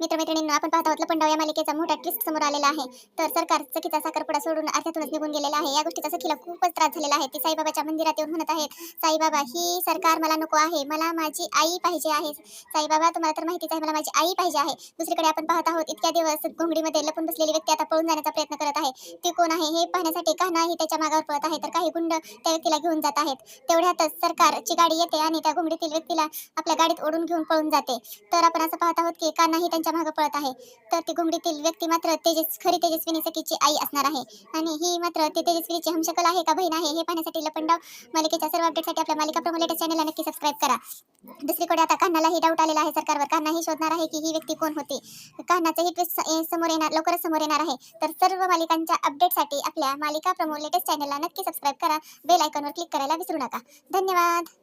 मित्रमैत्रिणींनो, आपण पाहत आहोत लपंडाव या मालिकेचा मोठा ट्विस्ट समोर आलेला आहे. तर सरकार चकीचा साखरपुडा सोडून अर्ध्यातूनच निघून गेलेला आहे. या गोष्टीचा सखीला खूपच त्रास झालेला आहे. ती साईबाबाच्या मंदिरात येऊन म्हणत आहेत, साईबाबा ही सरकार मला नको आहे, मला माझी आई पाहिजे आहे. साईबाबा, तुम्हाला तर माहितीच आहे, मला माझी आई पाहिजे आहे. दुसरीकडे आपण पाहत आहोत, इतक्या दिवस घोंगडीमध्ये लपून बसलेली व्यक्ती आता पळून जाण्याचा प्रयत्न करत आहे. ती कोण आहे हे पाहण्यासाठी कान्हाही त्याच्या मागावर पळत आहे, तर काही गुंड त्या व्यक्तीला घेऊन जात आहेत. तेवढ्यातच सरकारची गाडी येते आणि त्या घोंगडीतील व्यक्तीला आपल्या गाडीत ओढून घेऊन पळून जाते. तर आपण असं पाहत आहोत की कान्हाही त्यांच्या मागे पळत आहे. तर ती घोंगडीतील व्यक्ती मात्र खरी तेजस्विनी सखीची आई असणार आहे. आणि ही मात्र ते तेजस्विनीची हमशकल आहे का बहीण आहे हे पाहण्यासाठी लपंडाव मालिकेच्या सर्व अपडेटसाठी आपल्या मालिका प्रोमो लेटेस्ट चॅनलला नक्की सबस्क्राईब करा. दुसरीकडे आता कान्हालाही डाऊट आलेला आहे सरकारवर. कान्हाही शोधणार आहे की ही व्यक्ती कोण होती. कान्हाचंही ट्विस्ट समोर येणार, लवकरच समोर येणार आहे. तर सर्व मालिकांच्या अपडेटसाठी आपल्या मालिका प्रोमो लेटेस्ट चॅनलला नक्की सबस्क्राईब करा. बेल आयकॉनवर क्लिक करायला विसरू नका. धन्यवाद.